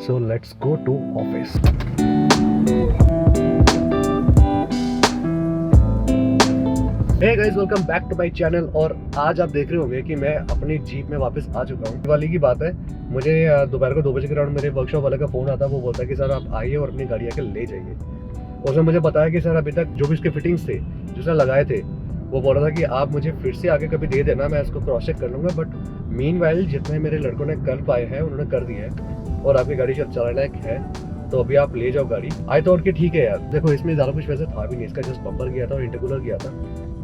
So let's go to office. Hey guys, welcome back to my channel। और आज आप देख रहे होंगे कि मैं अपनी जीप में वापस आ चुका हूँ। दिवाली की बात है, मुझे दोपहर को 2 बजे के अराउंड मेरे वर्कशॉप वाले का फ़ोन आता है। वो बोलता है कि सर आप आइए और अपनी गाड़ी आके ले जाइए। उसने मुझे बताया कि सर अभी तक जो भी इसके फिटिंग्स थे जो उसने लगाए थे, वो बोल रहा था कि आप मुझे फिर से आगे कभी दे देना, मैं इसको क्रॉस चेक कर लूँगा। बट मीनवाइल जितने मेरे लड़कों ने कर पाए हैं उन्होंने कर दिया है और आपकी गाड़ी चलाने लायक है, तो अभी आप ले जाओ गाड़ी। आई थॉट कि ठीक है यार, देखो इसमें ज़्यादा कुछ वैसे था भी नहीं, इसका जस्ट बम्पर गया था और इंटरकूलर गया था।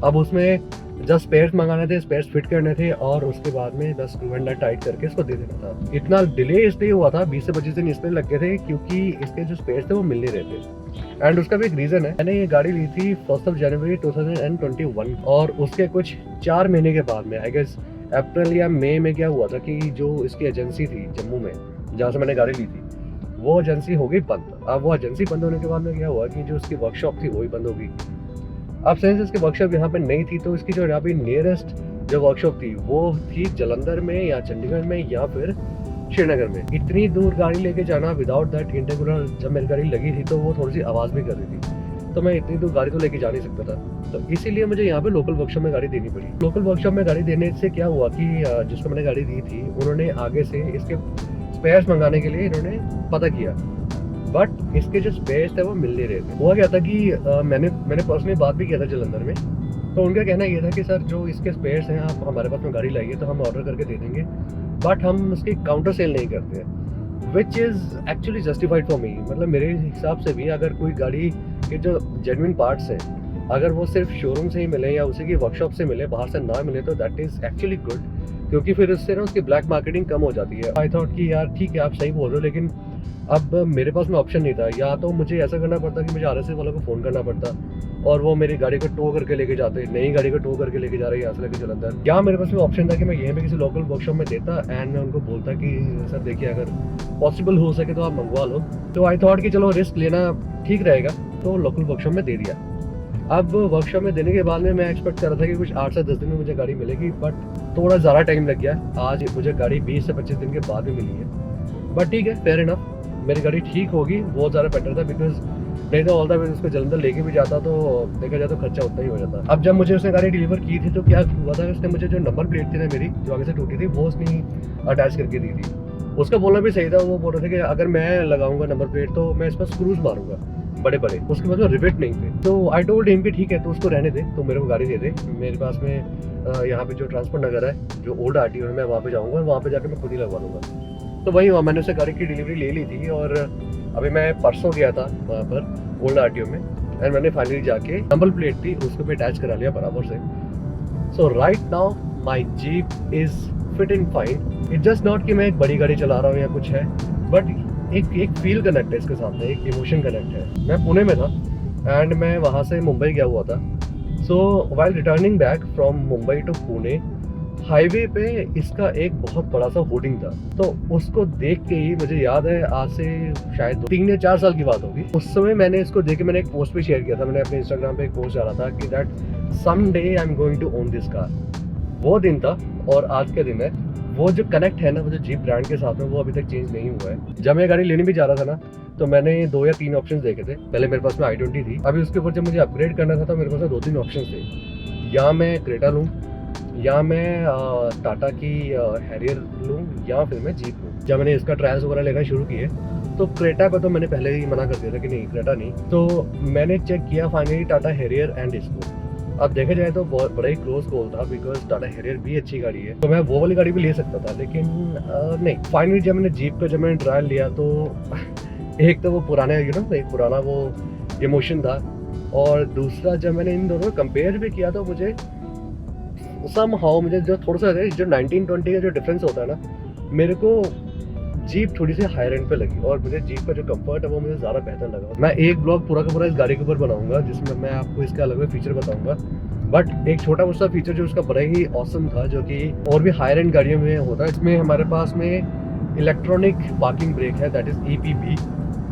अब उसमें जस्ट स्पेयर्स मंगाने थे, स्पेयर्स फिट करने थे और उसके बाद में बस स्क्रू एंड नट टाइट करके इसको दे देना था। इतना डिले इसलिए हुआ था, 20 से 25 दिन इसमें लग गए थे क्योंकि इसके जो स्पेयर्स थे वो मिल नहीं रहे थे। एंड उसका भी एक रीज़न है, मैंने ये गाड़ी ली थी 1 जनवरी 2021 और उसके कुछ 4 महीने के बाद में आई गेस अप्रैल या मई में क्या हुआ था कि जो इसकी एजेंसी थी जम्मू में जहाँ से मैंने गाड़ी ली थी, वो एजेंसी हो गई बंद। अब वो एजेंसी बंद होने के बाद में क्या हुआ कि जो उसकी वर्कशॉप थी वो ही बंद हो गई। अब सिंस इसकी वर्कशॉप यहाँ पे नहीं थी, तो इसकी जो यहाँ पे नियरेस्ट जो वर्कशॉप थी वो थी जलंधर में या चंडीगढ़ में या फिर श्रीनगर में। इतनी दूर गाड़ी लेके जाना विदाउट दैट इंटरकूलर, जब मेरी गाड़ी लगी थी तो वो थोड़ी सी आवाज़ भी कर रही थी, तो मैं इतनी दूर गाड़ी तो लेके जा नहीं सकता था। तो इसीलिए मुझे यहाँ पे लोकल वर्कशॉप में गाड़ी देनी पड़ी। लोकल वर्कशॉप में गाड़ी देने से क्या हुआ कि जिसको मैंने गाड़ी दी थी उन्होंने आगे से इसके स्पेयर्स मंगाने के लिए इन्होंने पता किया, बट इसके जो स्पेयर्स थे वो मिल नहीं रहे थे। हुआ क्या था कि मैंने पर्सनली बात भी किया था जलंधर में, तो उनका कहना ये था कि सर जो इसके स्पेयर्स हैं आप हमारे पास में गाड़ी लाइए तो हम ऑर्डर करके दे देंगे, बट हम उसकी काउंटर सेल नहीं करते हैं, which is actually justified for me. मतलब मेरे हिसाब से भी अगर कोई गाड़ी के जो जेन्युइन पार्ट्स हैं अगर वो सिर्फ शोरूम से ही मिले या उसी की वर्कशॉप से मिले, बाहर से ना मिले, तो दैट इज़ एक्चुअली गुड, क्योंकि फिर उससे ना उसकी ब्लैक मार्केटिंग कम हो जाती है। आई थॉट कि यार ठीक है आप सही बोल रहे हो, लेकिन अब मेरे पास में ऑप्शन नहीं था। या तो मुझे ऐसा करना पड़ता कि मुझे RSA वालों को फ़ोन करना पड़ता और वो मेरी गाड़ी को टो करके लेके जाते, नई गाड़ी को टो करके लेके जा रहे हैं यहाँ से लेके जलंधर। या मेरे पास में ऑप्शन था कि मैं यहीं पे किसी लोकल वर्कशॉप में देता एंड मैं उनको बोलता कि सर देखिए अगर पॉसिबल हो सके तो आप मंगवा लो। तो आई थॉट कि चलो रिस्क लेना ठीक रहेगा, तो लोकल वर्कशॉप में दे दिया। अब वर्कशॉप में देने के बाद में मैं एक्सपेक्ट कर रहा था कि कुछ 8 से 10 दिन में मुझे गाड़ी मिलेगी, बट थोड़ा ज़्यादा टाइम लग गया। आज मुझे गाड़ी 20 से 25 दिन के बाद में मिली है, बट ठीक है, फेयर इनफ। मेरी गाड़ी ठीक होगी वो ज़्यादा बेटर था, बिकॉज नहीं तो ऑल द वे उसको जलंधर लेके भी जाता तो देखा जाए तो खर्चा उतना ही हो जाता। अब जब मुझे उसने गाड़ी डिलीवर की थी तो क्या हुआ था, उसने मुझे जो नंबर प्लेट थी ना मेरी जो आगे से टूटी थी वो उसने अटैच करके दी थी। उसका बोलना भी सही था, वो बोल रहे थे कि अगर मैं लगाऊंगा नंबर प्लेट तो मैं इस पर स्क्रूज मारूंगा बड़े बड़े, उसके बाद रिवेट नहीं थे। तो आई टोल्ड हिम कि ठीक है तो उसको रहने दे, तो मेरे को गाड़ी दे दे। मेरे पास में यहाँ पे जो ट्रांसपोर्ट नगर है जो ओल्ड RTO है, मैं वहाँ पे जाऊँगा और वहाँ पे जाकर मैं खुद ही लगवा लूँगा। तो वही हुआ, मैंने उससे गाड़ी की डिलीवरी ले ली थी और अभी मैं परसों गया था वहाँ पर ओल्ड RTO में एंड मैंने फाइनली जाके नंबर प्लेट थी उसको भी अटैच करा लिया बराबर से। So right now my jeep is fit and fine. It just not कि मैं एक बड़ी गाड़ी चला रहा हूँ या कुछ है, बट एक फील कनेक्ट है इसके साथ में, एक इमोशन कनेक्ट है। मैं पुणे में था एंड मैं वहाँ से मुंबई गया हुआ था। So while returning back from Mumbai to Pune, highway पे इसका एक बहुत बड़ा सा होर्डिंग था। तो उसको देख के ही मुझे याद है, आज से शायद 3 या 4 साल की बात होगी, उस समय मैंने इसको देख के मैंने एक पोस्ट भी शेयर किया था। मैंने अपने इंस्टाग्राम पे एक पोस्ट डाला था कि that some day I am going to own this car. वो दिन था और आज के दिन है। वो जो कनेक्ट है ना वो जो जीप ब्रांड के साथ में, वो अभी तक चेंज नहीं हुआ है। जब मैं गाड़ी लेने भी जा रहा था ना तो मैंने 2 या 3 ऑप्शन देखे थे। पहले मेरे पास में i20 थी, अभी उसके ऊपर जब मुझे अपग्रेड करना था तो मेरे पास 2-3 ऑप्शन थे। या मैं क्रेटा लूँ, या मैं टाटा की हैरियर लूँ, या फिर मैं जीप लूँ। जब मैंने इसका ट्रायल्स वगैरह लेना शुरू किए तो क्रेटा पर तो मैंने पहले ही मना कर दिया था कि नहीं क्रेटा नहीं। तो मैंने चेक किया फाइनली टाटा हैरियर एंड इसको। अब देखा जाए तो बहुत बड़ा ही क्लोज कॉल था, बिकॉज टाटा हैरियर भी अच्छी गाड़ी है, तो मैं वो वाली गाड़ी भी ले सकता था, लेकिन नहीं। फाइनली जब मैंने जीप का जब मैंने ट्रायल लिया तो एक तो वो पुराने एक पुराना वो इमोशन था, और दूसरा जब मैंने इन दोनों को कंपेयर भी किया तो मुझे समहाउ मुझे जो थोड़ा सा जो 1920 का जो डिफरेंस होता है ना, मेरे को जीप थोड़ी सी हायर एंड पे लगी और मुझे जीप का जो कंफर्ट है वो मुझे ज़्यादा बेहतर लगा। मैं एक ब्लॉग पूरा का पूरा इस गाड़ी के ऊपर बनाऊंगा जिसमें मैं आपको इसका अलग अलग फीचर बताऊंगा, बट एक छोटा सा फीचर जो उसका बड़ा ही ऑसम था जो कि और भी हायर एंड गाड़ियों में होता है, इसमें हमारे पास में इलेक्ट्रॉनिक पार्किंग ब्रेक है, दैट इज़ EPB,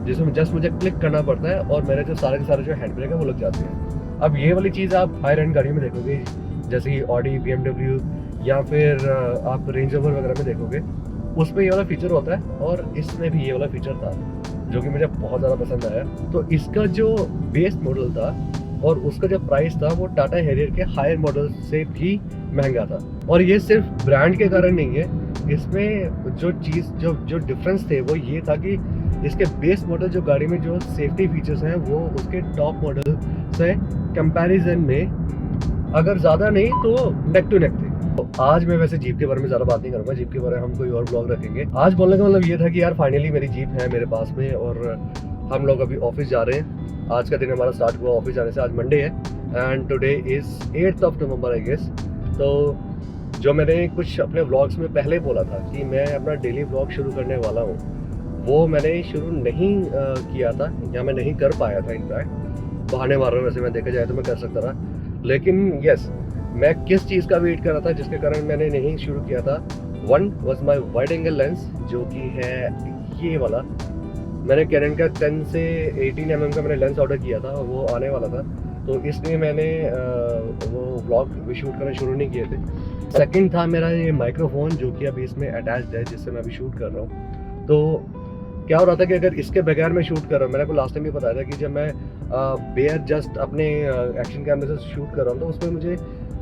जिसमें जस्ट मुझे क्लिक करना पड़ता है और मेरे जो सारे के सारे जो हैंड ब्रेक है वो लग जाते हैं। अब ये वाली चीज़ आप हायर एंड गाड़ियों में देखोगे, जैसे कि ऑडी, BMW या फिर आप रेंज रोवर वगैरह में देखोगे, उसमें ये वाला फीचर होता है और इसमें भी ये वाला फीचर था जो कि मुझे बहुत ज़्यादा पसंद आया। तो इसका जो बेस मॉडल था और उसका जो प्राइस था वो टाटा हैरियर के हायर मॉडल से भी महंगा था। और ये सिर्फ ब्रांड के कारण नहीं है, इसमें जो चीज़ जो डिफरेंस थे वो ये था कि इसके बेस मॉडल जो गाड़ी में जो सेफ्टी फीचर्स हैं वो उसके टॉप मॉडल से कंपैरिजन में अगर ज़्यादा नहीं तो नेक टू नेक थे। तो आज मैं वैसे जीप के बारे में ज़्यादा बात नहीं करूँगा, जीप के बारे में हम कोई और ब्लॉग रखेंगे। आज बोलने का मतलब ये था कि यार फाइनली मेरी जीप है मेरे पास में और हम लोग अभी ऑफिस जा रहे हैं। आज का दिन हमारा स्टार्ट हुआ ऑफिस जाने से, आज मंडे है and today is 8th of November I guess. तो जो मैंने कुछ अपने व्लॉग्स में पहले बोला था कि मैं अपना डेली व्लॉग शुरू करने वाला हूँ, वो मैंने शुरू नहीं किया था या मैं नहीं कर पाया था। इनफैक्ट बहाने मार रहा हूँ, वैसे मैं देखा जाए तो मैं कर सकता था, लेकिन यस मैं किस चीज़ का वेट कर रहा था जिसके कारण मैंने नहीं शुरू किया था। One was my wide angle lens जो कि है ये वाला। मैंने कैनन का 10 से 18 mm का मैंने लेंस ऑर्डर किया था और वो आने वाला था, तो इसलिए मैंने वो व्लॉग भी शूट करना शुरू नहीं किए थे। सेकंड था मेरा ये माइक्रोफोन जो कि अभी इसमें अटैच्ड है जिससे मैं अभी शूट कर रहा हूँ। तो क्या हो रहा था कि अगर इसके बगैर मैं शूट कर रहा हूँ, मैंने आपको लास्ट टाइम भी बताया था कि जब मैं बेयर जस्ट अपने एक्शन कैमरे से शूट कर रहा हूँ तो उसमें मुझे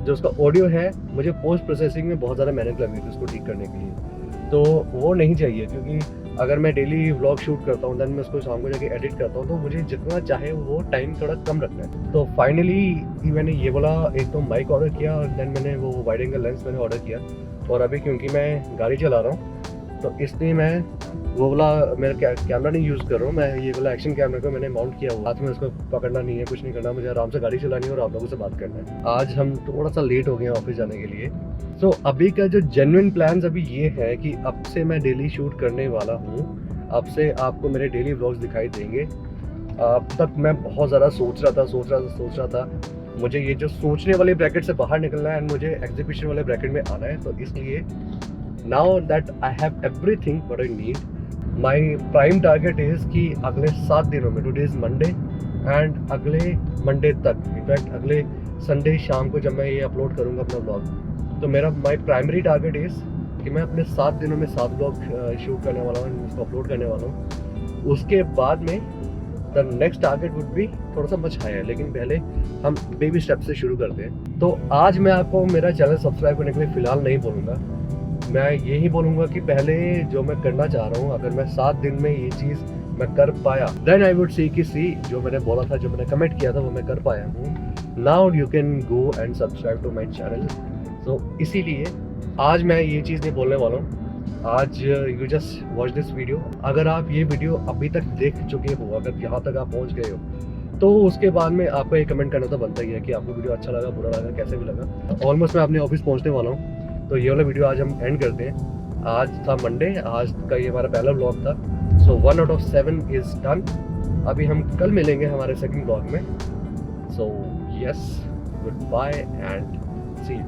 जो उसका ऑडियो है मुझे पोस्ट प्रोसेसिंग में बहुत ज़्यादा मेहनत लगी थी उसको ठीक करने के लिए। तो वो नहीं चाहिए, क्योंकि अगर मैं डेली व्लॉग शूट करता हूँ देन मैं उसको शाम को जाके एडिट करता हूँ तो मुझे जितना चाहे वो टाइम थोड़ा कम रखना है। तो फाइनली मैंने ये बोला, एक तो माइक ऑर्डर किया और देन मैंने वो वाइड एंगल लेंस मैंने ऑर्डर किया। और अभी क्योंकि मैं गाड़ी चला रहा हूँ तो इसलिए मैं वो वाला मेरा कैमरा नहीं यूज़ कर रहा हूँ, मैं ये वाला एक्शन कैमरा को मैंने माउंट किया हुआ। हाथ में उसको पकड़ना नहीं है, कुछ नहीं करना, मुझे आराम से गाड़ी चलानी है और आप लोगों से बात करना है। आज हम थोड़ा सा लेट हो गए हैं ऑफिस जाने के लिए। तो अभी का जो जेन्युइन प्लान्स अभी ये है कि अब से मैं डेली शूट करने वाला हूँ, अब से आपको मेरे डेली व्लॉग्स दिखाई देंगे। अब तक मैं बहुत ज़्यादा सोच रहा था मुझे ये जो सोचने वाले ब्रैकेट से बाहर निकलना है एंड मुझे एग्जीक्यूशन वाले ब्रैकेट में आना है। तो इसलिए now that I have everything what I need, my prime target is कि अगले 7 दिनों में, today is Monday and अगले मंडे तक, इनफैक्ट अगले संडे शाम को जब मैं ये अपलोड करूँगा अपना ब्लॉग, तो मेरा माई प्राइमरी टारगेट इज़ कि मैं अपने 7 दिनों में 7 ब्लॉग शूट करने वाला हूँ, उसको अपलोड करने वाला हूँ। उसके बाद में the next target would be थोड़ा सा मच हायर, लेकिन पहले हम बेबी स्टेप से शुरू करते हैं। तो आज मैं आपको मेरा चैनल सब्सक्राइब करने के लिए फ़िलहाल नहीं बोलूँगा, मैं यही बोलूँगा कि पहले जो मैं करना चाह रहा हूँ, अगर मैं 7 दिन में ये चीज़ मैं कर पाया देन आई वुड सी कि जो मैंने बोला था, जो मैंने कमेंट किया था वो मैं कर पाया हूँ। Now you can go and subscribe to my channel. तो इसीलिए आज मैं ये चीज़ नहीं बोलने वाला हूँ। आज you just watch this video. अगर आप ये वीडियो अभी तक देख चुके हो, अगर यहाँ तक आप पहुँच गए हो, तो उसके बाद में आपको एक कमेंट करना तो बनता ही है कि आपको वीडियो अच्छा लगा, बुरा लगा, कैसे भी लगा। ऑलमोस्ट मैं अपने ऑफिस पहुँचने वाला हूँ, तो ये वाला वीडियो आज हम एंड करते हैं। आज था मंडे, आज का ये हमारा पहला व्लॉग था। So 1 out of 7 is done. अभी हम कल मिलेंगे हमारे सेकंड व्लॉग में। So yes, good bye and see you.